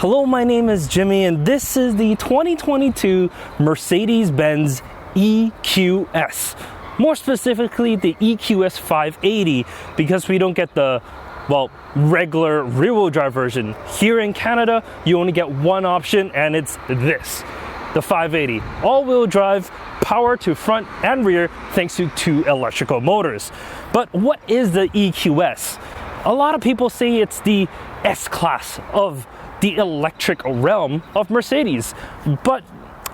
Hello, my name is Jimmy, and this is the 2022 Mercedes-Benz EQS. More specifically, the EQS 580, because we don't get the, regular rear-wheel drive version. Here in Canada, you only get one option, and it's this, the 580. All-wheel drive, power to front and rear, thanks to two electrical motors. But what is the EQS? A lot of people say it's the S-Class of the electric realm of Mercedes, but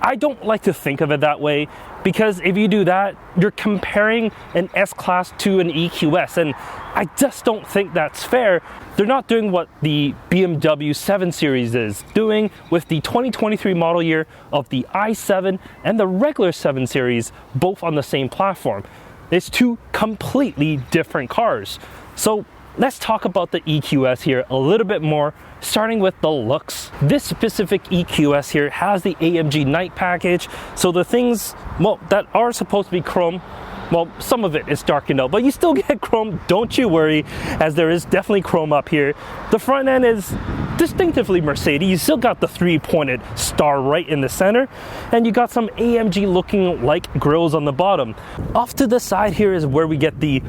I don't like to think of it that way, because if you do that, you're comparing an S-Class to an EQS, and I just don't think that's fair. They're not doing what the BMW 7 Series is doing with the 2023 model year of the i7 and the regular 7 Series, both on the same platform. It's two completely different cars. So let's talk about the EQS here a little bit more, starting with the looks. This specific EQS here has the AMG Night package, so the things, that are supposed to be chrome, some of it is darkened out, but you still get chrome, don't you worry, as there is definitely chrome up here. The front end is distinctively Mercedes. You still got the three-pointed star right in the center, and you got some AMG looking like grills on the bottom. Off to the side here is where we get the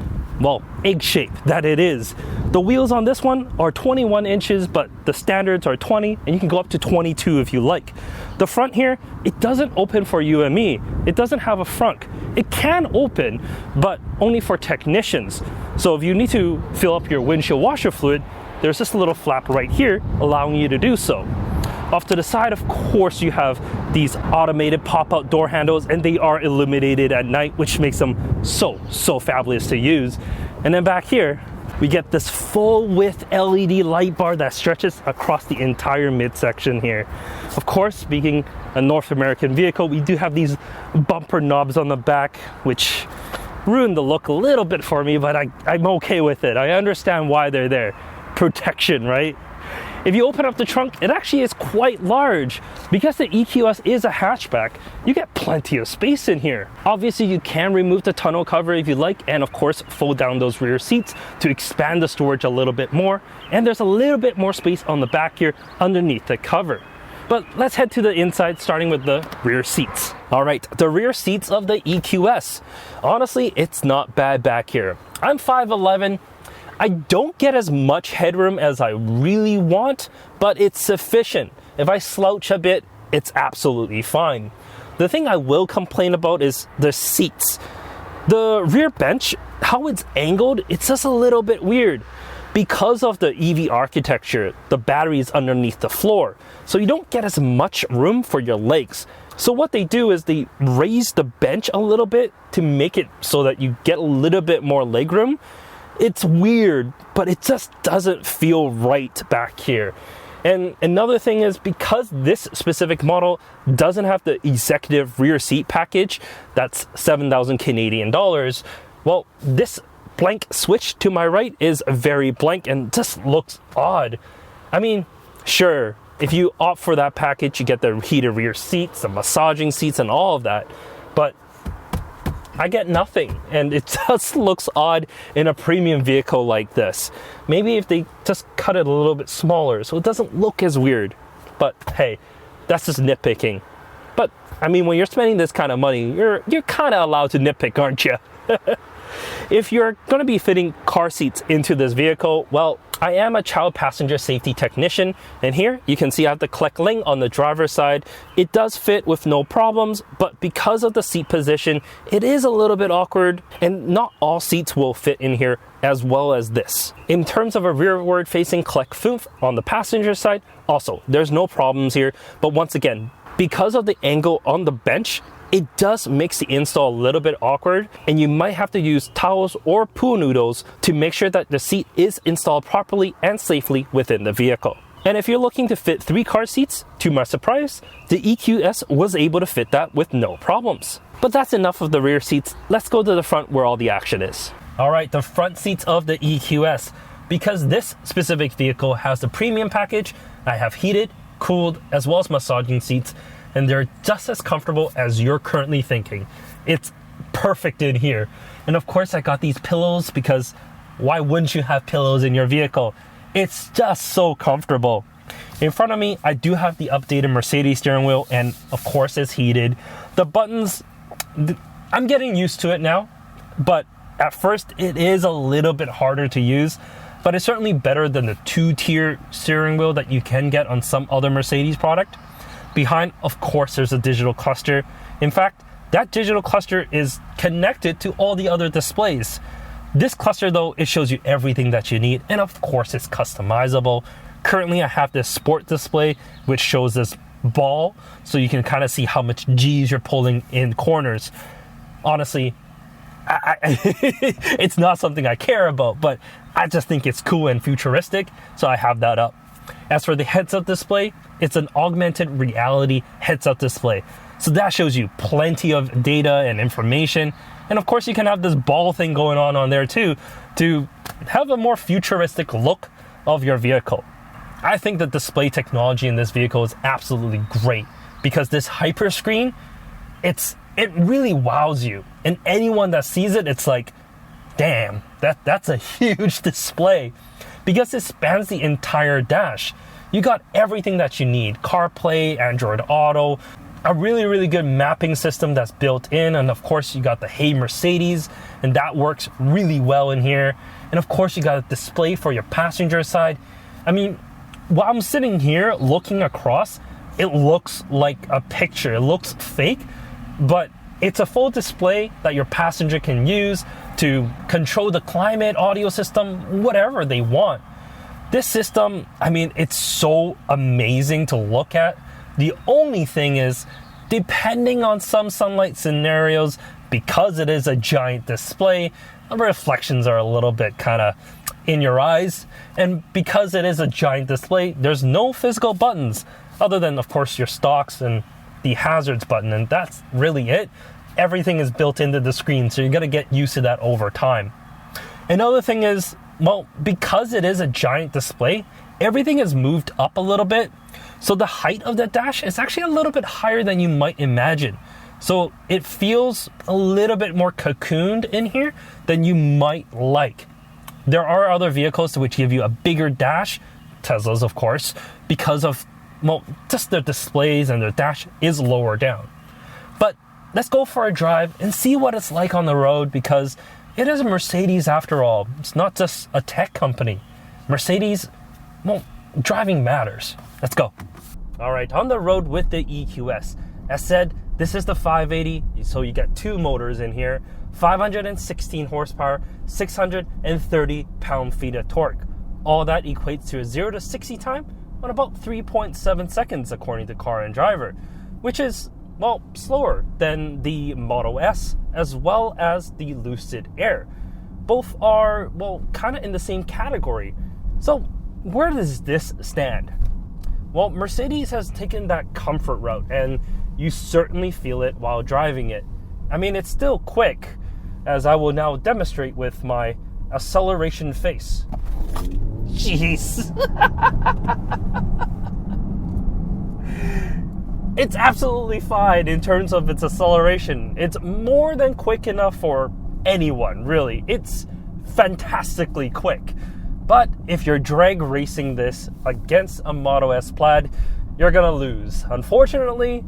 egg shape that it is. The wheels on this one are 21 inches, but the standards are 20, and you can go up to 22 if you like. The front here, it doesn't open for you and me. It doesn't have a frunk. It can open, but only for technicians. So if you need to fill up your windshield washer fluid, there's just a little flap right here allowing you to do so. Off to the side, of course, you have these automated pop-out door handles, and they are illuminated at night, which makes them so fabulous to use. And then back here, we get this full width LED light bar that stretches across the entire midsection here. Of course, being a North American vehicle, we do have these bumper knobs on the back, which ruined the look a little bit for me, but I'm okay with it. I understand why they're there. Protection, right? If you open up the trunk, it actually is quite large. Because the EQS is a hatchback, you get plenty of space in here. Obviously, you can remove the tonneau cover if you like, and of course, fold down those rear seats to expand the storage a little bit more. And there's a little bit more space on the back here underneath the cover. But let's head to the inside, starting with the rear seats. All right, the rear seats of the EQS. Honestly, it's not bad back here. I'm 5'11". I don't get as much headroom as I really want, but it's sufficient. If I slouch a bit, it's absolutely fine. The thing I will complain about is the seats. The rear bench, how it's angled, it's just a little bit weird. Because of the EV architecture, the battery is underneath the floor, so you don't get as much room for your legs. So what they do is they raise the bench a little bit to make it so that you get a little bit more leg room. It's weird, but it just doesn't feel right back here. And another thing is, because this specific model doesn't have the executive rear seat package, that's 7,000 Canadian dollars, this blank switch to my right is very blank and just looks odd. I mean, sure, if you opt for that package, you get the heated rear seats, the massaging seats, and all of that, but I get nothing, and it just looks odd in a premium vehicle like this. Maybe if they just cut it a little bit smaller so it doesn't look as weird. But hey, that's just nitpicking. But I mean, when you're spending this kind of money, you're kind of allowed to nitpick, aren't you? If you're going to be fitting car seats into this vehicle, I am a child passenger safety technician, and here you can see I have the Collect Link on the driver's side. It does fit with no problems, but because of the seat position, it is a little bit awkward, and not all seats will fit in here as well as this. In terms of a rearward facing Collect Foof on the passenger side, also, there's no problems here, but once again, because of the angle on the bench, it does make the install a little bit awkward, and you might have to use towels or pool noodles to make sure that the seat is installed properly and safely within the vehicle. And if you're looking to fit 3 car seats, to my surprise, the EQS was able to fit that with no problems. But that's enough of the rear seats. Let's go to the front where all the action is. All right, the front seats of the EQS. Because this specific vehicle has the premium package, I have heated, cooled, as well as massaging seats, and they're just as comfortable as you're currently thinking. It's perfect in here. And of course, I got these pillows because why wouldn't you have pillows in your vehicle? It's just so comfortable. In front of me, I do have the updated Mercedes steering wheel, and of course it's heated. The buttons, I'm getting used to it now, but at first it is a little bit harder to use, but it's certainly better than the 2-tier steering wheel that you can get on some other Mercedes product. Behind, of course, there's a digital cluster. In fact, that digital cluster is connected to all the other displays. This cluster, though, it shows you everything that you need, and of course it's customizable. Currently, I have this sport display, which shows this ball, so you can kind of see how much G's you're pulling in corners. Honestly, it's not something I care about, but I just think it's cool and futuristic, so I have that up. As for the heads-up display, it's an augmented reality heads-up display. So that shows you plenty of data and information. And of course, you can have this ball thing going on there too, to have a more futuristic look of your vehicle. I think the display technology in this vehicle is absolutely great, because this hyper screen, it really wows you. And anyone that sees it, it's like, damn, that's a huge display, because it spans the entire dash. You got everything that you need: CarPlay, Android Auto, a really, really good mapping system that's built in, and of course you got the Hey Mercedes, and that works really well in here. And of course you got a display for your passenger side. I mean, while I'm sitting here looking across, it looks like a picture. It looks fake, but it's a full display that your passenger can use to control the climate, audio system, whatever they want. This system, I mean, it's so amazing to look at. The only thing is, depending on some sunlight scenarios, because it is a giant display, the reflections are a little bit kind of in your eyes. And because it is a giant display, there's no physical buttons other than, of course, your stocks and the hazards button, and that's really it. Everything is built into the screen, so you're gonna get used to that over time. Another thing is, well, because it is a giant display, everything is moved up a little bit. So the height of the dash is actually a little bit higher than you might imagine. So it feels a little bit more cocooned in here than you might like. There are other vehicles which give you a bigger dash, Teslas of course, because of, well, just their displays and their dash is lower down. But let's go for a drive and see what it's like on the road, because it is a Mercedes after all. It's not just a tech company. Mercedes, well, driving matters. Let's go. All right, on the road with the EQS. As said, this is the 580, so you get two motors in here, 516 horsepower, 630 pound-feet of torque. All that equates to a 0 to 60 time on about 3.7 seconds according to Car and Driver, which is, well, slower than the Model S as well as the Lucid Air. Both are, well, kind of in the same category. So where does this stand? Well, Mercedes has taken that comfort route, and you certainly feel it while driving it. I mean, it's still quick, as I will now demonstrate with my acceleration face. Jeez. It's absolutely fine in terms of its acceleration. It's more than quick enough for anyone, really. It's fantastically quick. But if you're drag racing this against a Model S Plaid, you're gonna lose. Unfortunately,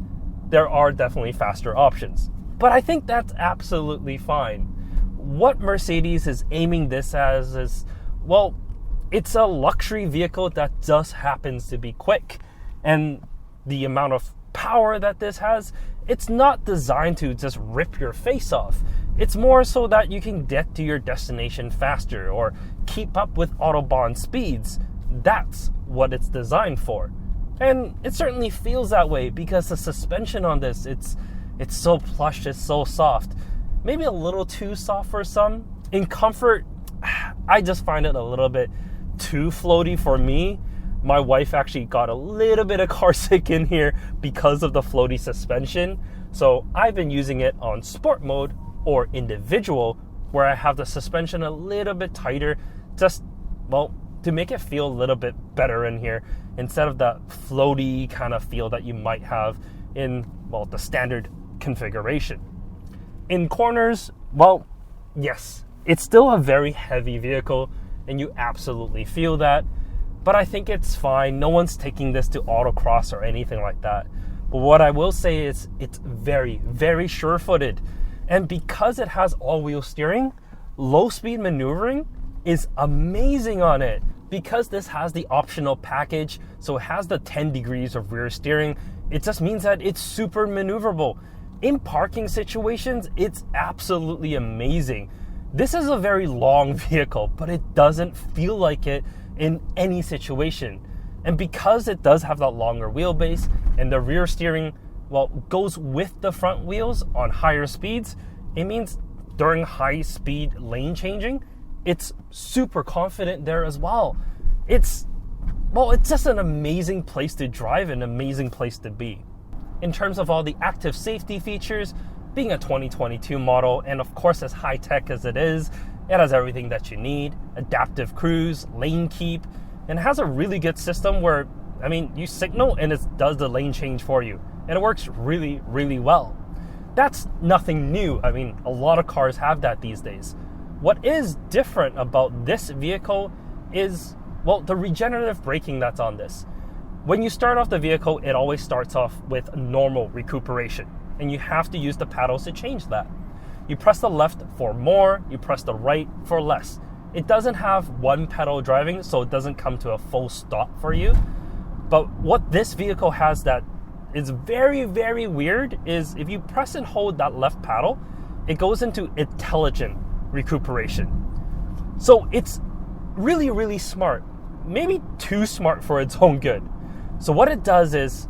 there are definitely faster options. But I think that's absolutely fine. What Mercedes is aiming this as is, well, it's a luxury vehicle that just happens to be quick. And the amount of power that this has, it's not designed to just rip your face off. It's more so that you can get to your destination faster or keep up with Autobahn speeds. That's what it's designed for. And it certainly feels that way because the suspension on this, it's so plush, it's so soft. Maybe a little too soft for some. In comfort, I just find it a little bit too floaty for me. My wife actually got a little bit of car sick in here because of the floaty suspension. So I've been using it on sport mode or individual, where I have the suspension a little bit tighter, just, well, to make it feel a little bit better in here, instead of that floaty kind of feel that you might have in, well, the standard configuration. In corners, well, yes, it's still a very heavy vehicle, and you absolutely feel that. But I think it's fine. No one's taking this to autocross or anything like that. But what I will say is it's very, very sure-footed. And because it has all-wheel steering, low-speed maneuvering is amazing on it. Because this has the optional package, so it has the 10 degrees of rear steering, it just means that it's super maneuverable. In parking situations, it's absolutely amazing. This is a very long vehicle, but it doesn't feel like it in any situation. And because it does have that longer wheelbase and the rear steering, well, goes with the front wheels on higher speeds, it means during high speed lane changing, it's super confident there as well. It's just an amazing place to drive, an amazing place to be. In terms of all the active safety features, being a 2022 model, and of course as high tech as it is, it has everything that you need. Adaptive cruise, lane keep, and it has a really good system where, you signal and it does the lane change for you. And it works really, really well. That's nothing new. A lot of cars have that these days. What is different about this vehicle is, the regenerative braking that's on this. When you start off the vehicle, it always starts off with normal recuperation, and you have to use the paddles to change that. You press the left for more, you press the right for less. It doesn't have one pedal driving, so it doesn't come to a full stop for you. But what this vehicle has that is very, very weird is if you press and hold that left paddle, it goes into intelligent recuperation. So it's really, really smart. Maybe too smart for its own good. So what it does is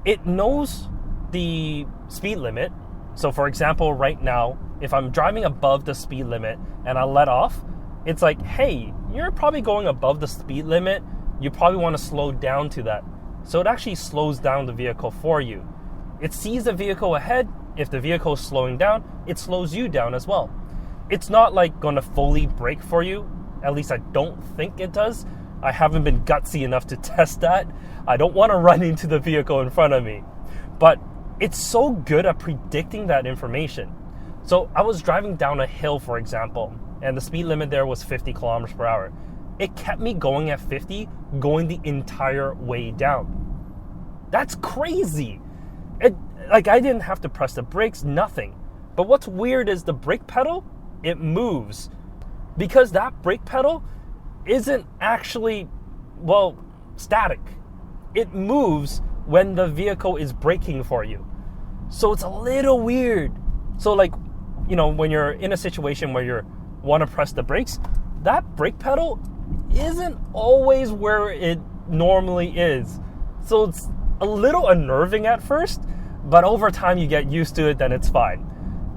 it knows the speed limit. So for example, right now, if I'm driving above the speed limit and I let off, it's like, hey, you're probably going above the speed limit. You probably want to slow down to that. So it actually slows down the vehicle for you. It sees the vehicle ahead. If the vehicle is slowing down, it slows you down as well. It's not like going to fully brake for you. At least I don't think it does. I haven't been gutsy enough to test that. I don't want to run into the vehicle in front of me. But it's so good at predicting that information. So I was driving down a hill, for example, and the speed limit there was 50 kilometers per hour. It kept me going at 50, going the entire way down. That's crazy. I didn't have to press the brakes, nothing. But what's weird is the brake pedal, it moves. Because that brake pedal isn't actually, static. It moves when the vehicle is braking for you. So it's a little weird. So when you're in a situation where you want to press the brakes, that brake pedal isn't always where it normally is. So it's a little unnerving at first, but over time you get used to it, then it's fine.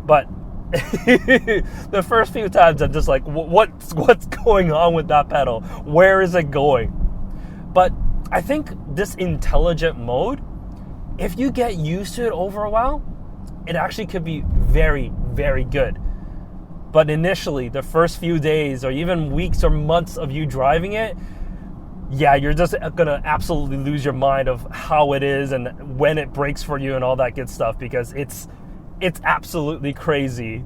But the first few times I'm just like, what's going on with that pedal? Where is it going? But I think this intelligent mode, if you get used to it over a while, it actually could be very, very good. But initially, the first few days or even weeks or months of you driving it, you're just gonna absolutely lose your mind of how it is and when it brakes for you and all that good stuff, because it's absolutely crazy.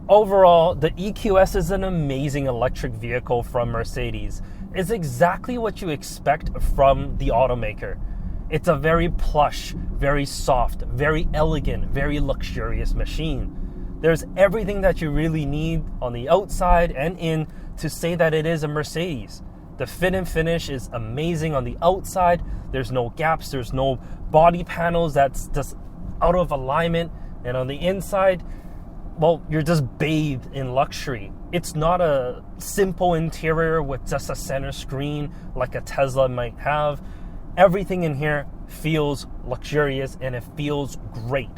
Overall, the EQS is an amazing electric vehicle from Mercedes. It's exactly what you expect from the automaker. It's a very plush, very soft, very elegant, very luxurious machine. There's everything that you really need on the outside and in to say that it is a Mercedes. The fit and finish is amazing on the outside. There's no gaps, there's no body panels that's just out of alignment. And on the inside, you're just bathed in luxury. It's not a simple interior with just a center screen like a Tesla might have. Everything in here feels luxurious and it feels great.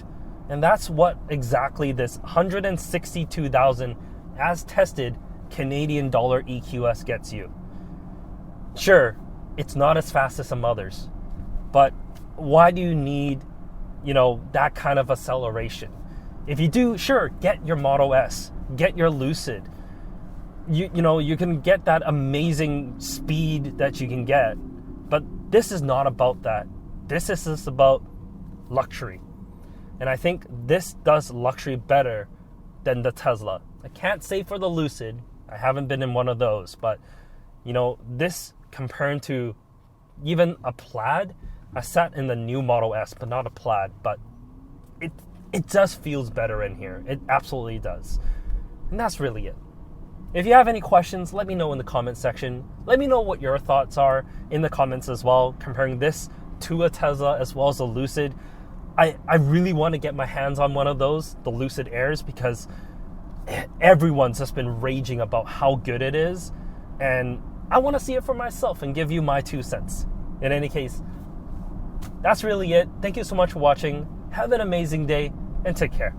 And that's what exactly this 162,000 as tested Canadian dollar EQS gets you. Sure, it's not as fast as some others, but why do you need, that kind of acceleration? If you do, sure, get your Model S, get your Lucid. You can get that amazing speed that you can get, but this is not about that. This is just about luxury. And I think this does luxury better than the Tesla. I can't say for the Lucid. I haven't been in one of those, but this comparing to even a Plaid. I sat in the new Model S, but not a Plaid, but it just feels better in here. It absolutely does. And that's really it. If you have any questions, let me know in the comment section. Let me know what your thoughts are in the comments as well, comparing this to a Tesla as well as a Lucid. I really want to get my hands on one of those, the Lucid Airs, because everyone's just been raging about how good it is. And I want to see it for myself and give you my 2 cents. In any case, that's really it. Thank you so much for watching. Have an amazing day and take care.